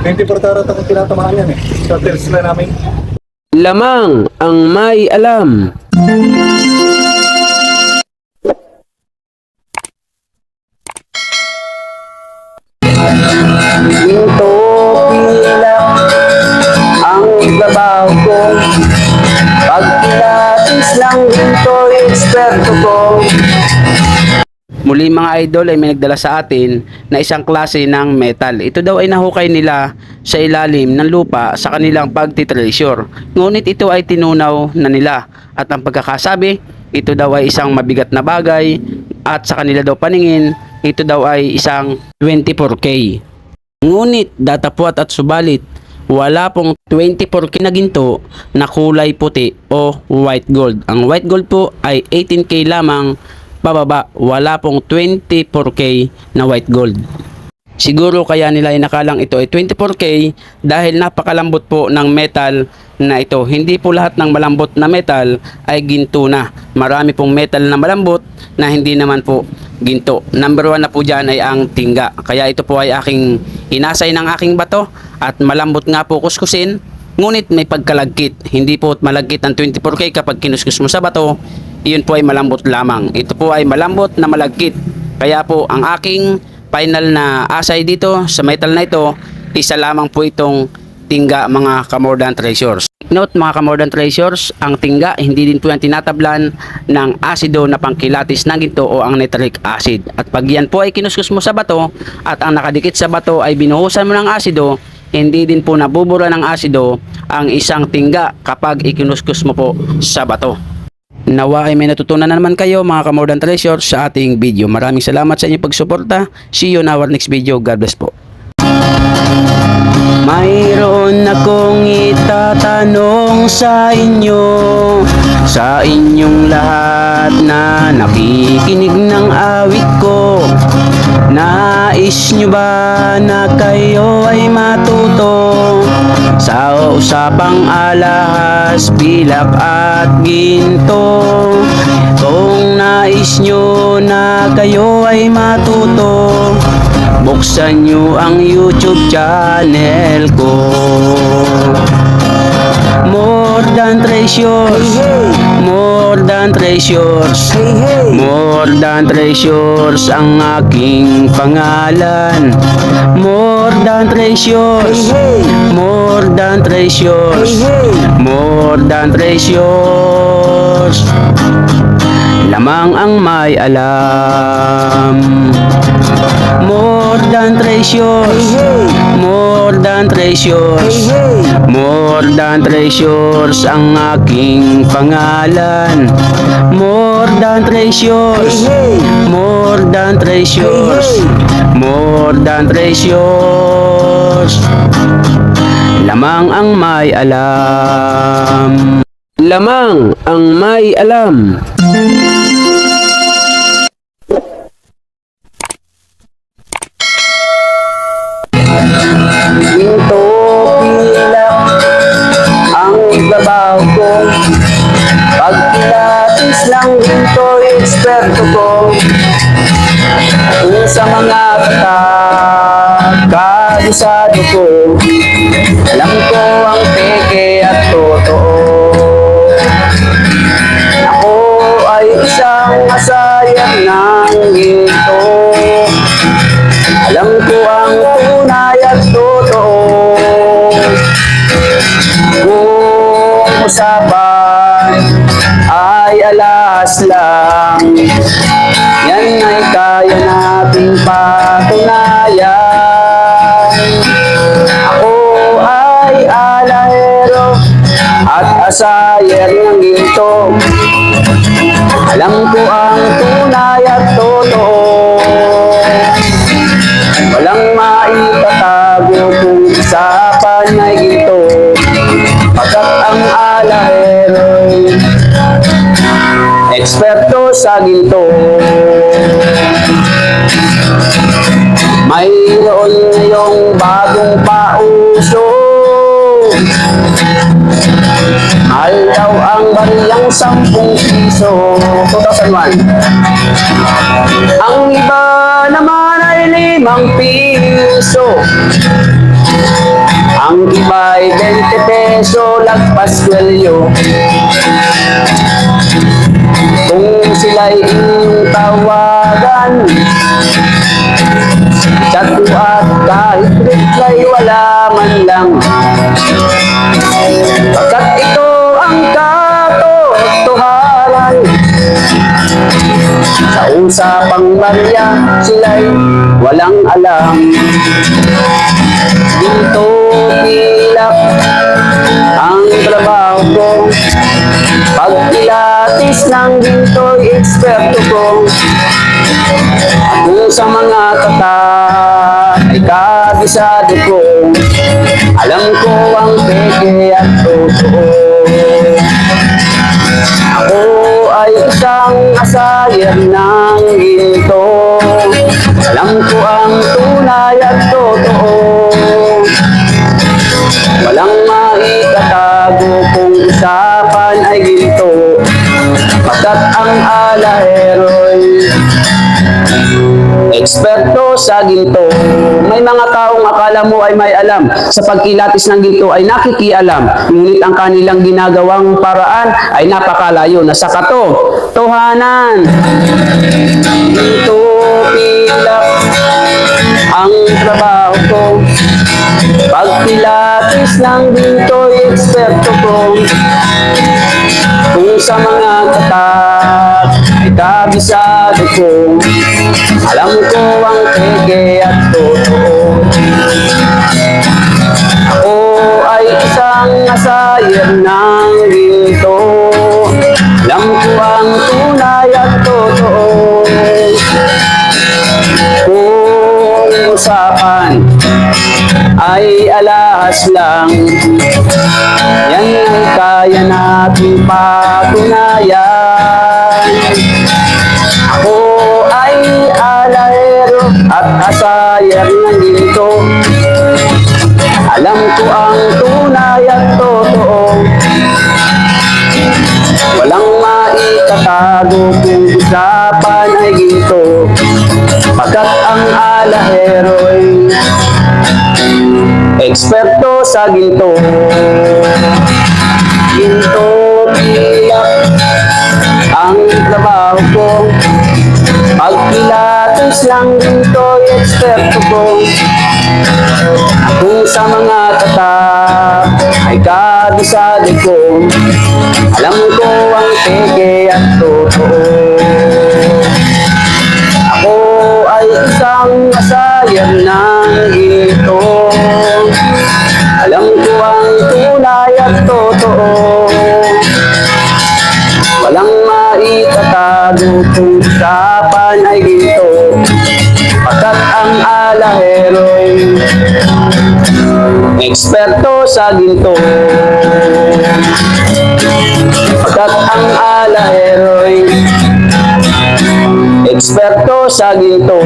24 karat ang tinatamaan yan eh. Sa Tesla namin. Lamang ang may alam. Ginto pilak ang trabaho ko. Pag pilates lang ginto, eksperto ko. Muli mga idol ay may nagdala sa atin na isang klase ng metal. Ito daw ay nahukay nila sa ilalim ng lupa sa kanilang pagtitreasure. Ngunit ito ay tinunaw na nila at ang pagkakasabi, ito daw ay isang mabigat na bagay at sa kanila daw paningin, ito daw ay isang 24K. Ngunit datapwat at subalit, wala pong 24K na ginto na kulay puti o white gold. Ang white gold po ay 18K lamang pababa, wala pong 24K na white gold. Siguro kaya nila inakalang ito ay 24K dahil napakalambot po ng metal na ito. Hindi po lahat ng malambot na metal ay ginto na. Marami pong metal na malambot na hindi naman po ginto. Number 1 na po dyan ay ang tingga. Kaya ito po ay aking inasay ng aking bato at malambot nga po kuskusin. Ngunit may pagkalagkit. Hindi po malagkit ang 24K kapag kinuskus mo sa bato. Iyon po ay malambot lamang. Ito po ay malambot na malagkit. Kaya po ang aking final na asay dito sa metal na ito, isa lamang po itong tingga mga Kamordan Treasures. Note mga Kamordan Treasures, ang tingga hindi din po yan tinatablan ng asido na pangkilatis ng ginto o ang nitric acid. At pag yan po ay kinuskus mo sa bato at ang nakadikit sa bato ay binuhusan mo ng asido, hindi din po nabubura ng asido ang isang tingga kapag ikinuskus mo po sa bato. Nawa ay may natutunan na naman kayo mga Kamordan Treasures sa ating video. Maraming salamat sa inyong pagsuporta. See you in our next video. God bless po. Mayroon akong itatanong sa inyo, sa inyong lahat na nakikinig ng awit ko. Nais nyo ba na kayo ay matuto sa usapang alahas, pilak at ginto? Kung nais nyo na kayo ay matuto, buksan nyo ang YouTube channel ko. More than treasures, more than treasures, more than treasures ang aking pangalan. More than treasures, more than treasures, more than treasures. Lamang ang may alam. More than treasures, more than treasures, more than treasures ang aking pangalan. More than treasures, more than treasures, more than treasures. Lamang ang may alam. Lamang ang may alam. Ginto pilak ang trabaho ko. Pag pilates lang ginto, eksperto ko. Kung sa mga kabisado ko, alam ko ang peke at totoo. Ako ay isang masayang ng ginto. Alam ko ang tunay at totoo. Kung usapan ay alas lang, yan ay kaya nating patunayan. Ako ay alahero at asayer ng ginto. Alam ko ang tunay at totoo. Walang maitatago kung usapan ay ginto. Pagkat ang alahero'y eksperto sa ginto. Mayroon ngayong bagong pauso. Mahal daw ang barilang 10 piso. 2001. Ang iba naman ay 5 piso. Ang iba'y 20 peso lagpas kwelyo. Kung sila'y inyong tawagan, chat mo at kahit reply wala man lang. Pagkat ito ang katotohanan, sa usapang barya sila'y walang alam. Dito pilak ang trabaho ko, pag pilatis ng ginto'y eksperto ko. Kung sa mga tatak ay kabisado ko, alam ko ang peke at totoo. Ako ay isang asayer ng ginto, alam ko ang tunay at totoo. Walang maitatago kung usapan ay ginto, pagkat ang alahero'y eksperto sa ginto. May mga taong akala mo ay may alam sa pagkilatis ng ginto ay nakikialam, ngunit ang kanilang ginagawang paraan ay napakalayo na sa katotohanan. Ginto pilak ang trabaho ko, pagpilatis ng ginto'y eksperto ko. Kung sa mga tatak ay kabisado ko, alam ko ang peke at totoo. Ako ay isang asayer ng ginto, alam ko ang tunay at totoo. Kung usapan ay alahas lang, yan ang kaya natin patunayan. Ako ay alahero at asayer ng ginto, alam ko ang tunay at totoo. Walang maitatago kung usapan ay ginto, pagkat ang alahero'y eksperto sa ginto. Ginto pilak ang trabaho ko, pagpilatis ng ginto'y eksperto ko. Kung sa mga tatak ay kabisado ko, alam ko ang peke at totoo. Ako ay isang asayer ng ginto, alam ko ang tunay at totoo. Walang maitatago kung usapan ay ginto, pagkat ang alahero'y eksperto sa ginto. Pagkat ang alahero'y eksperto sa ginto.